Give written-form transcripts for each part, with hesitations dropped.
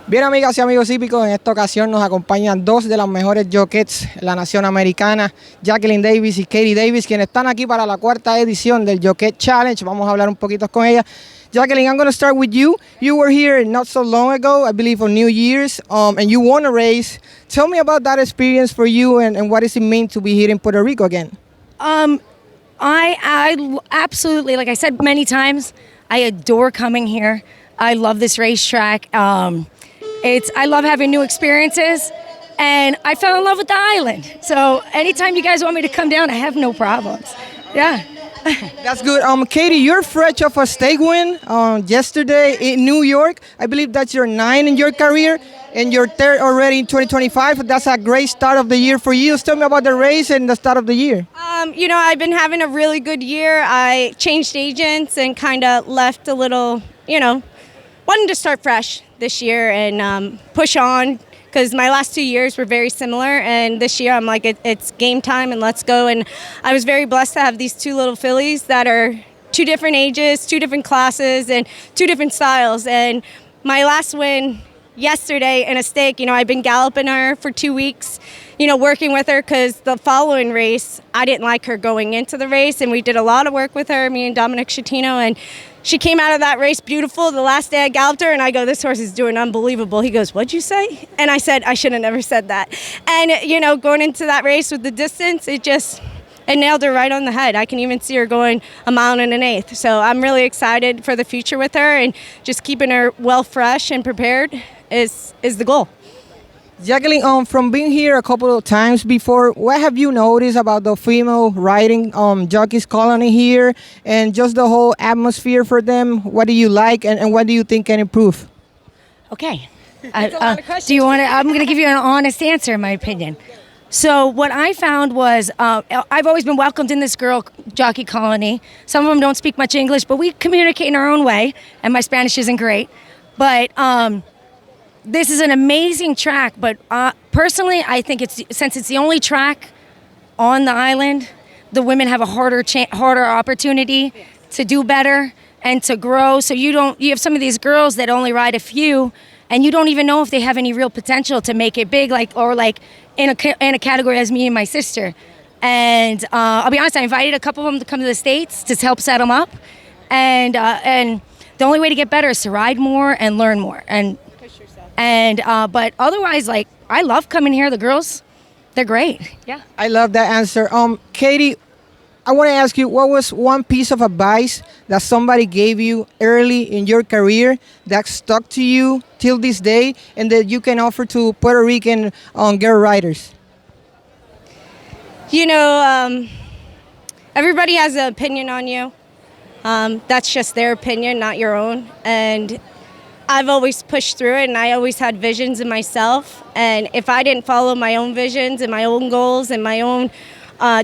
Bien, amigas y amigos hípicos, en esta ocasión nos acompañan dos de las mejores Jockettes de la nación americana, Jacqueline Davis y Katie Davis, quienes están aquí para la cuarta edición del Jockette Challenge. Vamos a hablar un poquito con ellas. Jacqueline, I'm going to start with you. You were here not so long ago, I believe on New Year's, and you won a race. Tell me about that experience for you and what does it mean to be here in Puerto Rico again? I absolutely, like I said many times, I adore coming here. I love this racetrack. I love having new experiences, and I fell in love with the island. So anytime you guys want me to come down, I have no problems. Yeah. That's good. Katie, you're fresh off a stake win yesterday in New York. I believe that's your 9th in your career, and you're third already in 2025. That's a great start of the year for you. Tell me about the race and the start of the year. I've been having a really good year. I changed agents and kind of left a little, wanted to start fresh this year and push on, because my last 2 years were very similar, and this year I'm like, it's game time and let's go. And I was very blessed to have these two little fillies that are 2 different ages, 2 different classes, and 2 different styles. And my last win yesterday in a stake, I've been galloping her for 2 weeks, working with her, because the following race, I didn't like her going into the race, and we did a lot of work with her, me and Dominic Schettino, and she came out of that race beautiful. The last day I galloped her, and I go, this horse is doing unbelievable. He goes, what'd you say? And I said, I should have never said that. And, going into that race with the distance, it nailed her right on the head. I can even see her going 1 1/8 miles. So I'm really excited for the future with her, and just keeping her well fresh and prepared is the goal. Jacqueline, from being here a couple of times before, what have you noticed about the female riding jockeys colony here and just the whole atmosphere for them? What do you like and what do you think can improve? Okay. Do you want to? I'm going to give you an honest answer, in my opinion. So what I found was I've always been welcomed in this girl jockey colony. Some of them don't speak much English, but we communicate in our own way, and my Spanish isn't great. But this is an amazing track, but personally, I think since it's the only track on the island, the women have a harder opportunity to do better and to grow. So you have some of these girls that only ride a few, and you don't even know if they have any real potential to make it big, like in a category as me and my sister. And I'll be honest, I invited a couple of them to come to the States to help set them up, and the only way to get better is to ride more and learn more. But otherwise, I love coming here. The girls, they're great. Yeah. I love that answer. Katie, I want to ask you, what was one piece of advice that somebody gave you early in your career that stuck to you till this day and that you can offer to Puerto Rican girl riders? Everybody has an opinion on you. That's just their opinion, not your own. And I've always pushed through it, and I always had visions in myself. And if I didn't follow my own visions and my own goals and my own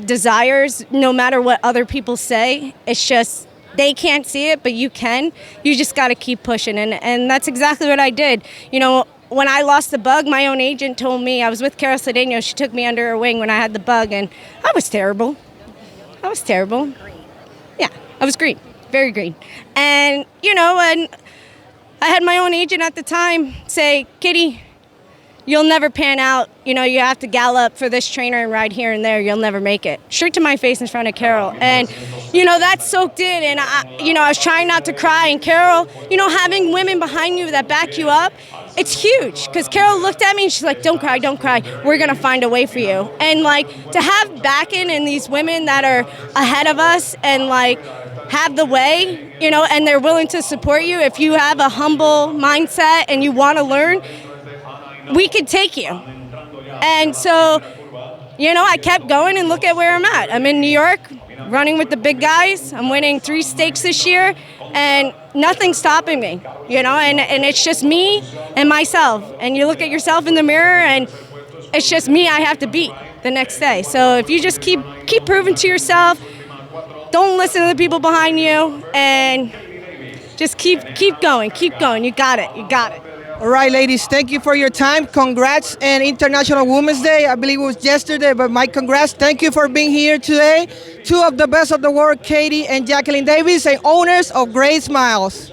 desires, no matter what other people say, it's just they can't see it, but you can. You just got to keep pushing, and that's exactly what I did. When I lost the bug, my own agent told me, I was with Carol Cedeno, she took me under her wing when I had the bug, and I was terrible. Yeah, I was green, very green. And, and I had my own agent at the time say, Kitty, you'll never pan out. You have to gallop for this trainer and ride here and there. You'll never make it. Straight to my face in front of Carol. And, that soaked in. And, I was trying not to cry. And Carol, having women behind you that back you up, it's huge. Because Carol looked at me and she's like, don't cry, don't cry. We're going to find a way for you. And, to have backing and these women that are ahead of us and, have the way, and they're willing to support you. If you have a humble mindset and you want to learn, we could take you. And so, I kept going, and look at where I'm at. I'm in New York, running with the big guys. I'm winning 3 stakes this year, and nothing's stopping me, and it's just me and myself. And you look at yourself in the mirror, and it's just me I have to beat the next day. So if you just keep proving to yourself, don't listen to the people behind you, and just keep going. You got it. All right, ladies, thank you for your time. Congrats and International Women's Day. I believe it was yesterday, but my congrats. Thank you for being here today. 2 of the best of the world, Katie and Jacqueline Davis, and owners of Great Smiles.